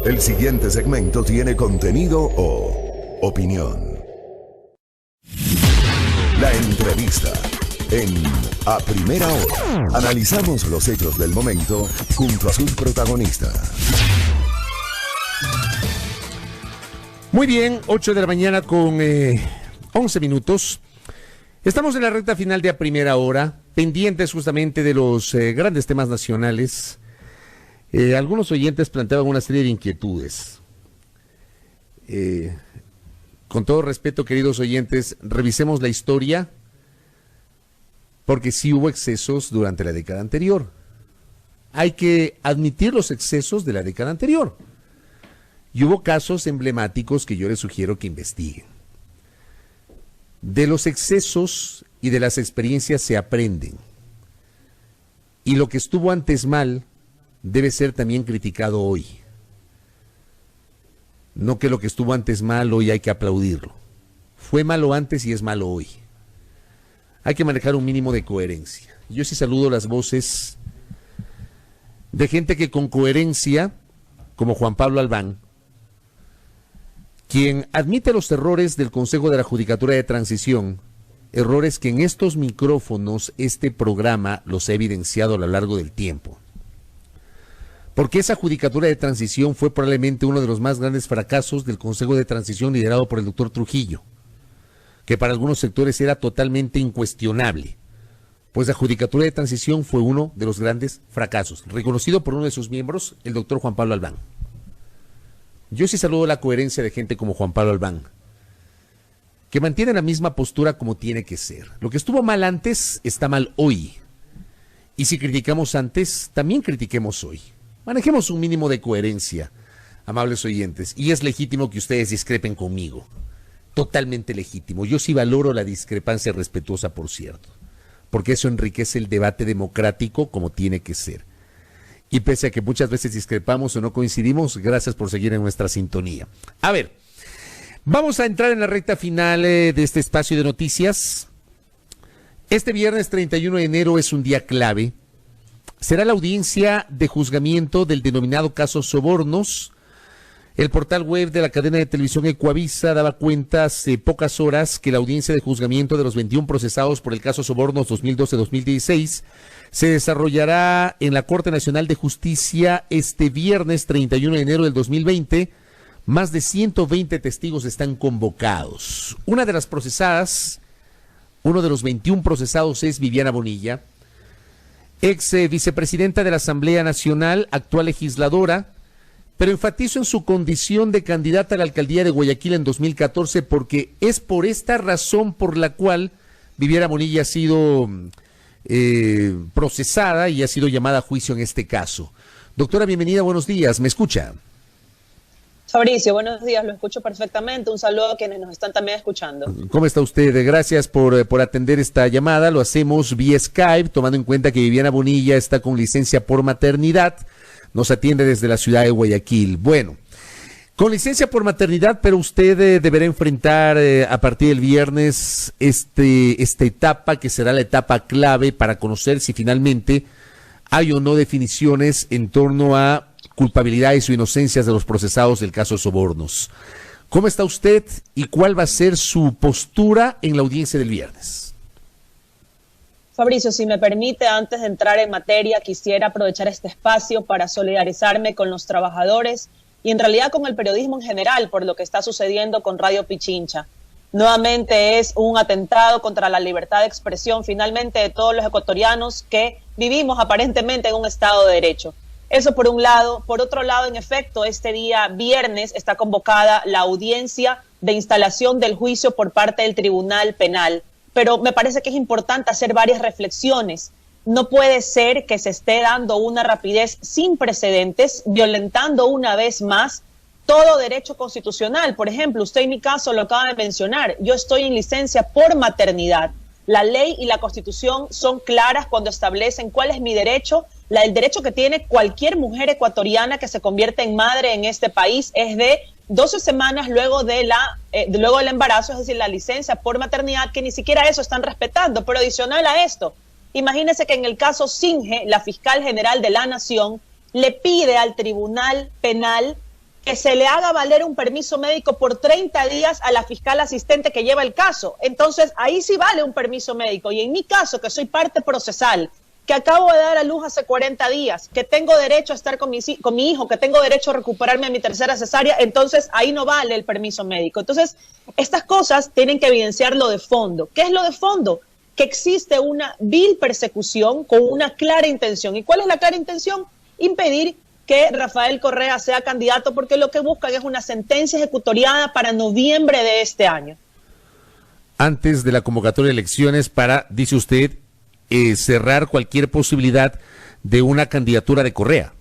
El siguiente segmento tiene contenido o opinión. La entrevista en A Primera Hora. Analizamos los hechos del momento junto a sus protagonistas. Muy bien, 8 de la mañana con 11 minutos. Estamos en la recta final de A Primera Hora, pendientes justamente de los grandes temas nacionales. Algunos oyentes planteaban una serie de inquietudes. Con todo respeto, queridos oyentes, revisemos la historia, porque sí hubo excesos durante la década anterior. Hay que admitir los excesos de la década anterior. Y hubo casos emblemáticos que yo les sugiero que investiguen. De los excesos y de las experiencias se aprenden. Y lo que estuvo antes mal debe ser también criticado hoy. No que lo que estuvo antes mal hoy hay que aplaudirlo. Fue malo antes y es malo hoy. Hay que manejar un mínimo de coherencia. Yo sí saludo las voces de gente que con coherencia, como Juan Pablo Albán, quien admite los errores del Consejo de la Judicatura de Transición, errores que en estos micrófonos este programa los ha evidenciado a lo largo del tiempo. Porque esa Judicatura de Transición fue probablemente uno de los más grandes fracasos del Consejo de Transición liderado por el doctor Trujillo, que para algunos sectores era totalmente incuestionable. Pues la Judicatura de Transición fue uno de los grandes fracasos, reconocido por uno de sus miembros, el doctor Juan Pablo Albán. Yo sí saludo la coherencia de gente como Juan Pablo Albán, que mantiene la misma postura como tiene que ser. Lo que estuvo mal antes está mal hoy. Y si criticamos antes, también critiquemos hoy. Manejemos un mínimo de coherencia, amables oyentes, y es legítimo que ustedes discrepen conmigo. Totalmente legítimo. Yo sí valoro la discrepancia respetuosa, por cierto, porque eso enriquece el debate democrático como tiene que ser. Y pese a que muchas veces discrepamos o no coincidimos, gracias por seguir en nuestra sintonía. A ver, vamos a entrar en la recta final de este espacio de noticias. Este viernes 31 de enero es un día clave. Será la audiencia de juzgamiento del denominado caso Sobornos. El portal web de la cadena de televisión Ecuavisa daba cuenta hace pocas horas que la audiencia de juzgamiento de los 21 procesados por el caso Sobornos 2012-2016 se desarrollará en la Corte Nacional de Justicia este viernes 31 de enero del 2020. Más de 120 testigos están convocados. Una de las procesadas, uno de los 21 procesados es Viviana Bonilla, ex vicepresidenta de la Asamblea Nacional, actual legisladora, pero enfatizo en su condición de candidata a la alcaldía de Guayaquil en 2014 porque es por esta razón por la cual Viviana Bonilla ha sido procesada y ha sido llamada a juicio en este caso. Doctora, bienvenida, buenos días, ¿me escucha? Fabricio, buenos días, lo escucho perfectamente. Un saludo a quienes nos están también escuchando. ¿Cómo está usted? Gracias por atender esta llamada. Lo hacemos vía Skype, tomando en cuenta que Viviana Bonilla está con licencia por maternidad. Nos atiende desde la ciudad de Guayaquil. Bueno, con licencia por maternidad, pero usted deberá enfrentar a partir del viernes esta etapa que será la etapa clave para conocer si finalmente hay o no definiciones en torno a culpabilidades o inocencias de los procesados del caso Sobornos. ¿Cómo está usted y cuál va a ser su postura en la audiencia del viernes? Fabricio, si me permite, antes de entrar en materia, quisiera aprovechar este espacio para solidarizarme con los trabajadores y en realidad con el periodismo en general por lo que está sucediendo con Radio Pichincha. Nuevamente es un atentado contra la libertad de expresión, finalmente, de todos los ecuatorianos que vivimos aparentemente en un Estado de Derecho. Eso por un lado. Por otro lado, en efecto, este día viernes está convocada la audiencia de instalación del juicio por parte del Tribunal Penal. Pero me parece que es importante hacer varias reflexiones. No puede ser que se esté dando una rapidez sin precedentes, violentando una vez más todo derecho constitucional. Por ejemplo, usted en mi caso lo acaba de mencionar, yo estoy en licencia por maternidad. La ley y la Constitución son claras cuando establecen cuál es mi derecho. El derecho que tiene cualquier mujer ecuatoriana que se convierte en madre en este país es de 12 semanas luego del embarazo, es decir, la licencia por maternidad, que ni siquiera eso están respetando. Pero adicional a esto, imagínense que en el caso Singe, la fiscal general de la Nación le pide al Tribunal Penal que se le haga valer un permiso médico por 30 días a la fiscal asistente que lleva el caso. Entonces, ahí sí vale un permiso médico. Y en mi caso, que soy parte procesal, que acabo de dar a luz hace 40 días, que tengo derecho a estar con mi hijo, que tengo derecho a recuperarme a mi tercera cesárea, entonces ahí no vale el permiso médico. Entonces, estas cosas tienen que evidenciar lo de fondo. ¿Qué es lo de fondo? Que existe una vil persecución con una clara intención. ¿Y cuál es la clara intención? Impedir que Rafael Correa sea candidato, porque lo que buscan es una sentencia ejecutoriada para noviembre de este año. Antes de la convocatoria de elecciones para, dice usted, cerrar cualquier posibilidad de una candidatura de Correa.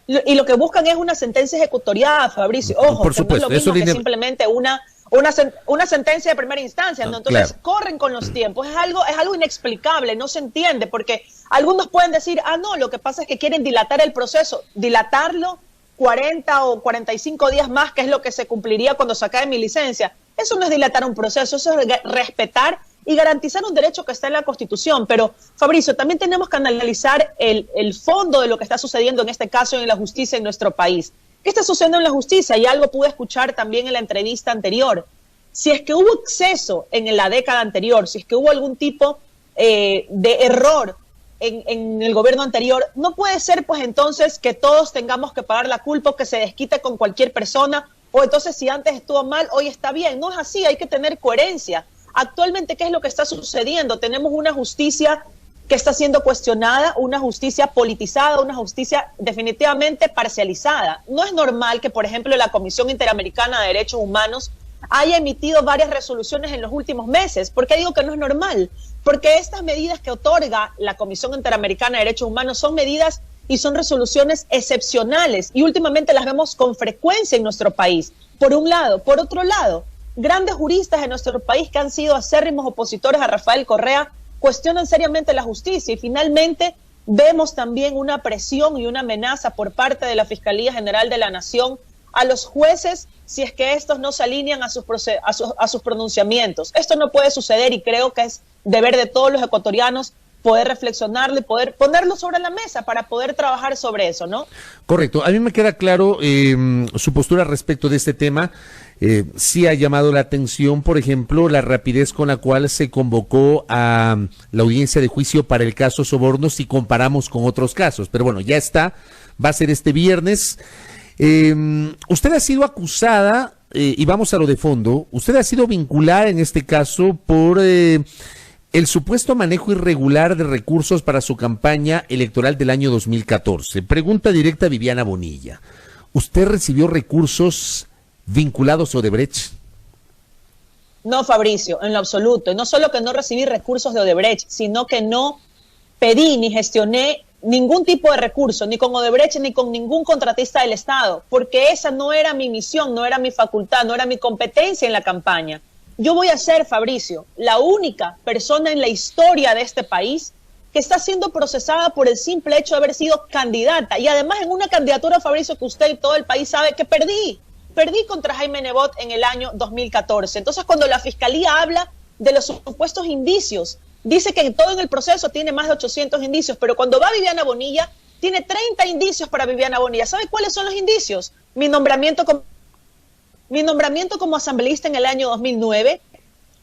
Y lo que buscan es una sentencia ejecutoriada, Fabricio. Ojo, por supuesto, no es lo mismo que simplemente una sentencia de primera instancia, ¿no? Entonces, claro, corren con los tiempos. Es algo inexplicable, no se entiende, porque algunos pueden decir, no, lo que pasa es que quieren dilatar el proceso, dilatarlo 40 o 45 días más, que es lo que se cumpliría cuando se acabe mi licencia. Eso no es dilatar un proceso, eso es respetar y garantizar un derecho que está en la Constitución. Pero, Fabricio, también tenemos que analizar el fondo de lo que está sucediendo en este caso en la justicia en nuestro país. ¿Qué está sucediendo en la justicia? Y algo pude escuchar también en la entrevista anterior. Si es que hubo exceso en la década anterior, si es que hubo algún tipo de error en el gobierno anterior, no puede ser pues entonces que todos tengamos que pagar la culpa o que se desquite con cualquier persona, o entonces si antes estuvo mal, hoy está bien. No es así, hay que tener coherencia. Actualmente, ¿qué es lo que está sucediendo? Tenemos una justicia que está siendo cuestionada, una justicia politizada, una justicia definitivamente parcializada. No es normal que, por ejemplo, la Comisión Interamericana de Derechos Humanos haya emitido varias resoluciones en los últimos meses. ¿Por qué digo que no es normal? Porque estas medidas que otorga la Comisión Interamericana de Derechos Humanos son medidas y son resoluciones excepcionales, y últimamente las vemos con frecuencia en nuestro país, por un lado. Por otro lado, grandes juristas en nuestro país que han sido acérrimos opositores a Rafael Correa cuestionan seriamente la justicia, y finalmente vemos también una presión y una amenaza por parte de la Fiscalía General de la Nación a los jueces si es que estos no se alinean a sus pronunciamientos. Esto no puede suceder, y creo que es deber de todos los ecuatorianos poder reflexionarlo y poder ponerlo sobre la mesa para poder trabajar sobre eso, ¿no? Correcto. A mí me queda claro su postura respecto de este tema. Sí ha llamado la atención, por ejemplo, la rapidez con la cual se convocó a la audiencia de juicio para el caso Soborno si comparamos con otros casos. Pero bueno, ya está, va a ser este viernes. Usted ha sido acusada, y vamos a lo de fondo, usted ha sido vinculada en este caso por el supuesto manejo irregular de recursos para su campaña electoral del año 2014. Pregunta directa a Viviana Bonilla. ¿Usted recibió recursos vinculados a Odebrecht? No, Fabricio, en lo absoluto. No solo que no recibí recursos de Odebrecht, sino que no pedí ni gestioné ningún tipo de recurso, ni con Odebrecht ni con ningún contratista del Estado, porque esa no era mi misión, no era mi facultad, no era mi competencia en la campaña. Yo voy a ser, Fabricio, la única persona en la historia de este país que está siendo procesada por el simple hecho de haber sido candidata, y además en una candidatura, Fabricio, que usted y todo el país sabe que perdí contra Jaime Nebot en el año 2014. Entonces, cuando la Fiscalía habla de los supuestos indicios, dice que todo en el proceso tiene más de 800 indicios, pero cuando va Viviana Bonilla, tiene 30 indicios para Viviana Bonilla. ¿Sabe cuáles son los indicios? Mi nombramiento como asambleísta en el año 2009,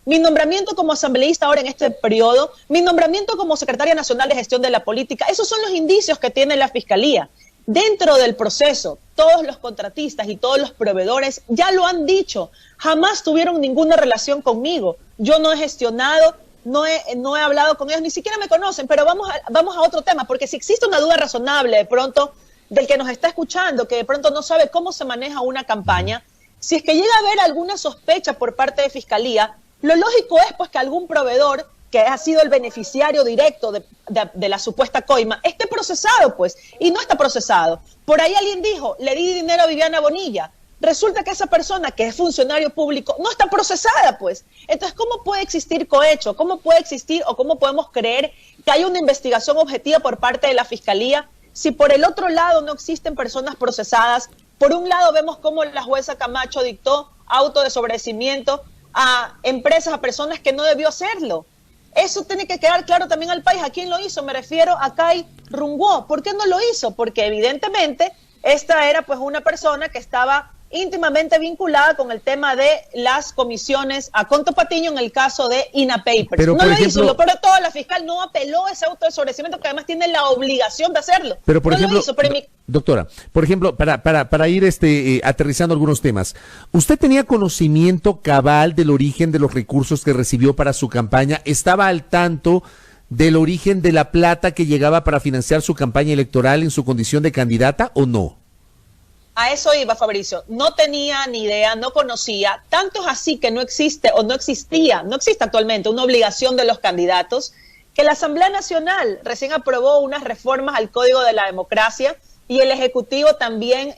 mi nombramiento como asambleísta ahora en este periodo, mi nombramiento como secretaria nacional de gestión de la política. Esos son los indicios que tiene la Fiscalía. Dentro del proceso, todos los contratistas y todos los proveedores ya lo han dicho, jamás tuvieron ninguna relación conmigo. Yo no he gestionado, no he hablado con ellos, ni siquiera me conocen. Pero vamos a otro tema, porque si existe una duda razonable de pronto del que nos está escuchando, que de pronto no sabe cómo se maneja una campaña, si es que llega a haber alguna sospecha por parte de Fiscalía, lo lógico es pues que algún proveedor que ha sido el beneficiario directo de la supuesta coima esté procesado, pues, y no está procesado. Por ahí alguien dijo, le di dinero a Viviana Bonilla. Resulta que esa persona que es funcionario público no está procesada, pues. Entonces, ¿cómo puede existir cohecho? ¿Cómo puede existir o cómo podemos creer que hay una investigación objetiva por parte de la Fiscalía si por el otro lado no existen personas procesadas? Por un lado vemos cómo la jueza Camacho dictó auto de sobreseimiento a empresas, a personas que no debió hacerlo. Eso tiene que quedar claro también al país. ¿A quién lo hizo? Me refiero a Kai Rungwo. ¿Por qué no lo hizo? Porque evidentemente esta era pues una persona que estaba íntimamente vinculada con el tema de las comisiones a Conto Patiño en el caso de INA Papers. Pero, no lo ejemplo, hizo, lo peor de todo, la fiscal no apeló ese auto de sobreseimiento, que además tiene la obligación de hacerlo. Pero por no ejemplo, lo hizo, pero doctora, por ejemplo, para ir aterrizando algunos temas, ¿usted tenía conocimiento cabal del origen de los recursos que recibió para su campaña? ¿Estaba al tanto del origen de la plata que llegaba para financiar su campaña electoral en su condición de candidata o no? A eso iba, Fabricio. No tenía ni idea, no conocía. Tanto es así que no existe o no existe actualmente una obligación de los candidatos, que la Asamblea Nacional recién aprobó unas reformas al Código de la Democracia y el Ejecutivo también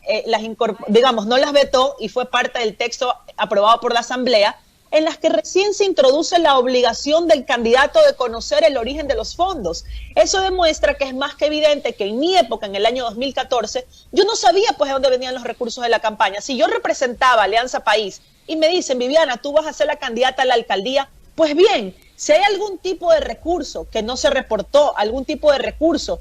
no las vetó y fue parte del texto aprobado por la Asamblea, en las que recién se introduce la obligación del candidato de conocer el origen de los fondos. Eso demuestra que es más que evidente que en mi época, en el año 2014, yo no sabía pues de dónde venían los recursos de la campaña. Si yo representaba Alianza País y me dicen, Viviana, tú vas a ser la candidata a la alcaldía, pues bien, si hay algún tipo de recurso que no se reportó, algún tipo de recurso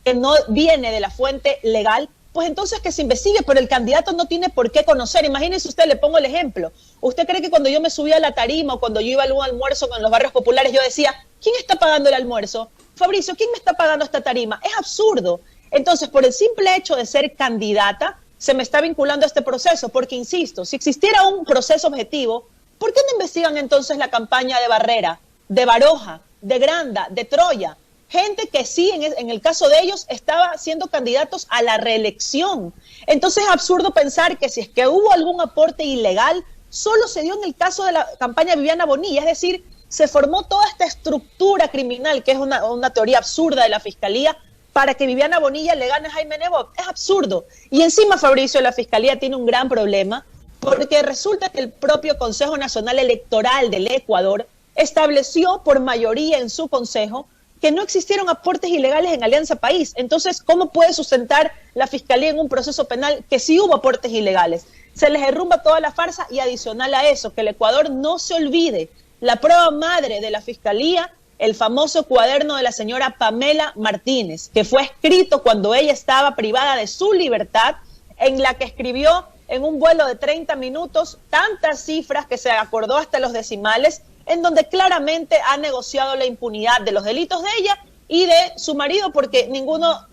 que no viene de la fuente legal, pues entonces que se investigue, pero el candidato no tiene por qué conocer. Imagínese usted, le pongo el ejemplo. ¿Usted cree que cuando yo me subía a la tarima o cuando yo iba a algún almuerzo en los barrios populares, yo decía, ¿quién está pagando el almuerzo? Fabricio, ¿quién me está pagando esta tarima? Es absurdo. Entonces, por el simple hecho de ser candidata, se me está vinculando a este proceso, porque insisto, si existiera un proceso objetivo, ¿por qué no investigan entonces la campaña de Barrera, de Baroja, de Granda, de Troya? Gente que sí, en el caso de ellos, estaba siendo candidatos a la reelección. Entonces es absurdo pensar que si es que hubo algún aporte ilegal, solo se dio en el caso de la campaña de Viviana Bonilla. Es decir, se formó toda esta estructura criminal, que es una teoría absurda de la Fiscalía, para que Viviana Bonilla le gane a Jaime Nebot. Es absurdo. Y encima, Fabricio, la Fiscalía tiene un gran problema, porque resulta que el propio Consejo Nacional Electoral del Ecuador estableció por mayoría en su consejo que no existieron aportes ilegales en Alianza País. Entonces, ¿cómo puede sustentar la Fiscalía en un proceso penal que sí hubo aportes ilegales? Se les derrumba toda la farsa y adicional a eso, que el Ecuador no se olvide la prueba madre de la Fiscalía, el famoso cuaderno de la señora Pamela Martínez, que fue escrito cuando ella estaba privada de su libertad, en la que escribió en un vuelo de 30 minutos tantas cifras que se acordó hasta los decimales, en donde claramente ha negociado la impunidad de los delitos de ella y de su marido, porque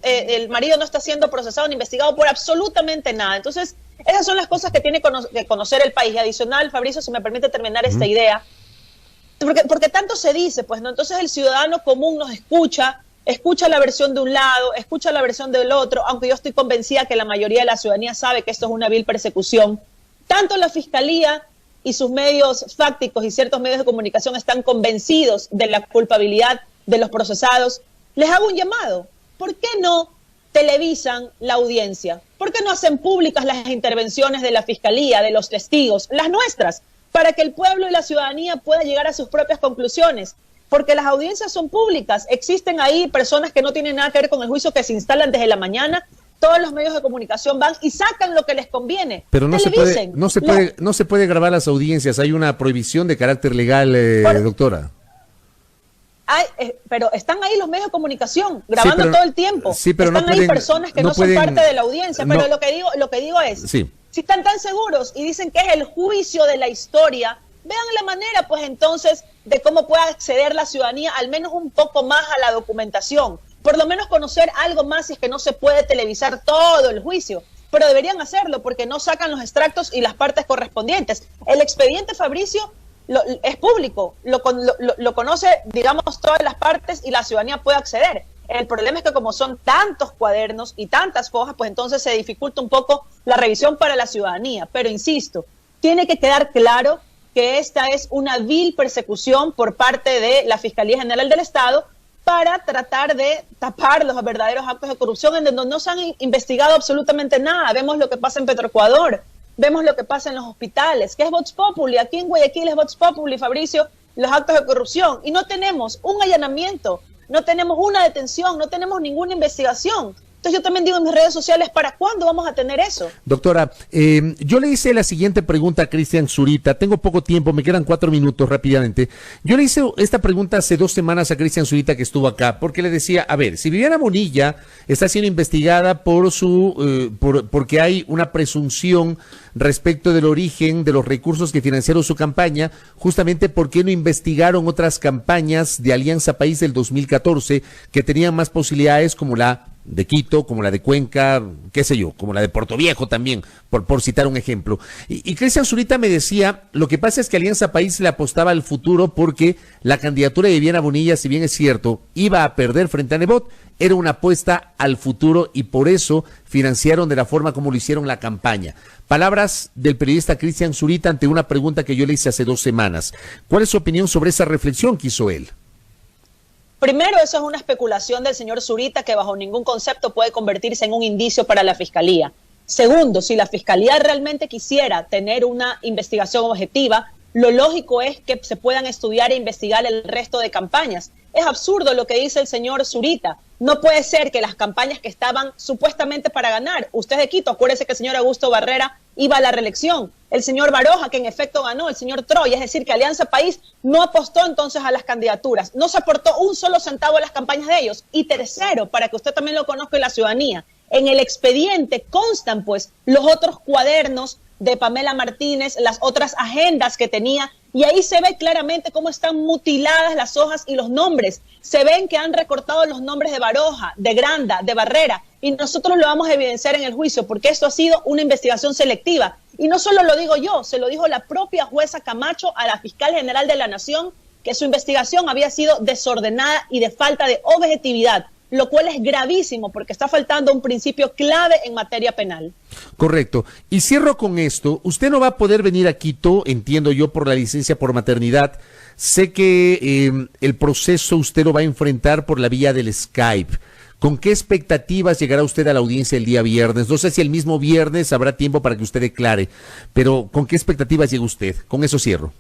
el marido no está siendo procesado ni investigado por absolutamente nada. Entonces, esas son las cosas que tiene que conocer el país. Y adicional, Fabricio, si me permite terminar esta idea, porque tanto se dice, pues, ¿no? Entonces el ciudadano común nos escucha la versión de un lado, escucha la versión del otro, aunque yo estoy convencida que la mayoría de la ciudadanía sabe que esto es una vil persecución. Tanto la Fiscalía y sus medios fácticos y ciertos medios de comunicación están convencidos de la culpabilidad de los procesados. Les hago un llamado. ¿Por qué no televisan la audiencia? ¿Por qué no hacen públicas las intervenciones de la Fiscalía, de los testigos, las nuestras, para que el pueblo y la ciudadanía pueda llegar a sus propias conclusiones? Porque las audiencias son públicas. Existen ahí personas que no tienen nada que ver con el juicio, que se instalan desde la mañana. Todos los medios de comunicación van y sacan lo que les conviene. Pero no se puede grabar las audiencias. Hay una prohibición de carácter legal, doctora. Pero están ahí los medios de comunicación grabando todo el tiempo. Sí, pero están ahí personas que no son parte de la audiencia. Pero lo que digo es, sí, si están tan seguros y dicen que es el juicio de la historia, vean la manera, pues entonces, de cómo pueda acceder la ciudadanía al menos un poco más a la documentación. Por lo menos conocer algo más, si es que no se puede televisar todo el juicio. Pero deberían hacerlo porque no sacan los extractos y las partes correspondientes. El expediente, Fabricio, es público, lo conoce, digamos, todas las partes y la ciudadanía puede acceder. El problema es que como son tantos cuadernos y tantas hojas, pues entonces se dificulta un poco la revisión para la ciudadanía. Pero insisto, tiene que quedar claro que esta es una vil persecución por parte de la Fiscalía General del Estado, para tratar de tapar los verdaderos actos de corrupción en donde no se han investigado absolutamente nada. Vemos lo que pasa en Petroecuador, vemos lo que pasa en los hospitales, que es Vox Populi. Aquí en Guayaquil es Vox Populi, Fabricio, los actos de corrupción. Y no tenemos un allanamiento, no tenemos una detención, no tenemos ninguna investigación. Entonces yo también digo en mis redes sociales, ¿para cuándo vamos a tener eso? Doctora, yo le hice la siguiente pregunta a Cristian Zurita. Tengo poco tiempo, me quedan 4 minutos rápidamente. Yo le hice esta pregunta hace 2 semanas a Cristian Zurita, que estuvo acá, porque le decía, a ver, si Viviana Bonilla está siendo investigada porque hay una presunción respecto del origen de los recursos que financiaron su campaña, justamente ¿por qué no investigaron otras campañas de Alianza País del 2014 que tenían más posibilidades, como la de Quito, como la de Cuenca, qué sé yo, como la de Puerto Viejo también, por citar un ejemplo? Y Cristian Zurita me decía, lo que pasa es que Alianza País le apostaba al futuro porque la candidatura de Viviana Bonilla, si bien es cierto, iba a perder frente a Nebot, era una apuesta al futuro y por eso financiaron de la forma como lo hicieron la campaña. Palabras del periodista Cristian Zurita ante una pregunta que yo le hice hace 2 semanas. ¿Cuál es su opinión sobre esa reflexión que hizo él? Primero, eso es una especulación del señor Zurita que bajo ningún concepto puede convertirse en un indicio para la Fiscalía. Segundo, si la Fiscalía realmente quisiera tener una investigación objetiva, lo lógico es que se puedan estudiar e investigar el resto de campañas. Es absurdo lo que dice el señor Zurita. No puede ser que las campañas que estaban supuestamente para ganar, usted de Quito, acuérdese que el señor Augusto Barrera iba a la reelección, el señor Baroja, que en efecto ganó, el señor Troy, es decir, que Alianza País no apostó entonces a las candidaturas, no se aportó un solo centavo a las campañas de ellos. Y tercero, para que usted también lo conozca y la ciudadanía, en el expediente constan pues los otros cuadernos de Pamela Martínez, las otras agendas que tenía, y ahí se ve claramente cómo están mutiladas las hojas y los nombres. Se ven que han recortado los nombres de Baroja, de Granda, de Barrera, y nosotros lo vamos a evidenciar en el juicio, porque esto ha sido una investigación selectiva. Y no solo lo digo yo, se lo dijo la propia jueza Camacho a la fiscal general de la Nación, que su investigación había sido desordenada y de falta de objetividad, lo cual es gravísimo porque está faltando un principio clave en materia penal. Correcto. Y cierro con esto. Usted no va a poder venir a Quito, entiendo yo, por la licencia por maternidad. Sé que el proceso usted lo va a enfrentar por la vía del Skype. ¿Con qué expectativas llegará usted a la audiencia el día viernes? No sé si el mismo viernes habrá tiempo para que usted declare, pero ¿con qué expectativas llega usted? Con eso cierro.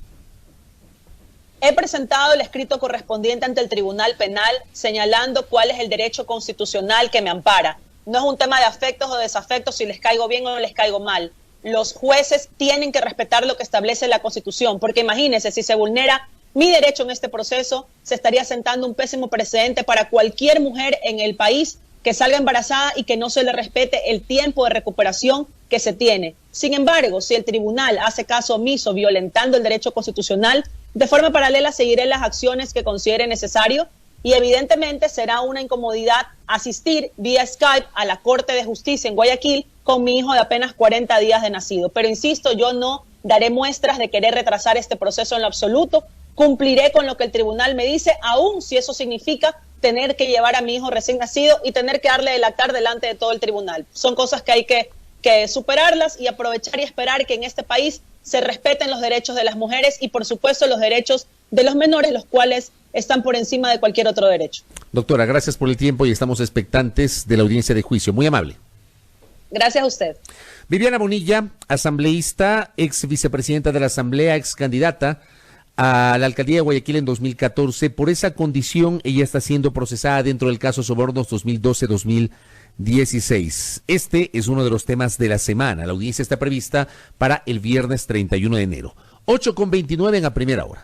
He presentado el escrito correspondiente ante el Tribunal Penal señalando cuál es el derecho constitucional que me ampara. No es un tema de afectos o desafectos, si les caigo bien o les caigo mal. Los jueces tienen que respetar lo que establece la Constitución, porque imagínense, si se vulnera mi derecho en este proceso, se estaría sentando un pésimo precedente para cualquier mujer en el país que salga embarazada y que no se le respete el tiempo de recuperación que se tiene. Sin embargo, si el tribunal hace caso omiso violentando el derecho constitucional, de forma paralela seguiré las acciones que considere necesario y evidentemente será una incomodidad asistir vía Skype a la Corte de Justicia en Guayaquil con mi hijo de apenas 40 días de nacido. Pero insisto, yo no daré muestras de querer retrasar este proceso en lo absoluto. Cumpliré con lo que el tribunal me dice, aun si eso significa tener que llevar a mi hijo recién nacido y tener que darle de lactar delante de todo el tribunal. Son cosas que hay que superarlas y aprovechar y esperar que en este país se respeten los derechos de las mujeres y por supuesto los derechos de los menores, los cuales están por encima de cualquier otro derecho. Doctora, gracias por el tiempo y estamos expectantes de la audiencia de juicio. Muy amable. Gracias a usted. Viviana Bonilla, asambleísta, ex vicepresidenta de la Asamblea, ex candidata a la alcaldía de Guayaquil en 2014. Por esa condición, ella está siendo procesada dentro del caso Sobornos 2012-2016. Este es uno de los temas de la semana. La audiencia está prevista para el viernes 31 de enero. 8:29 en A Primera Hora.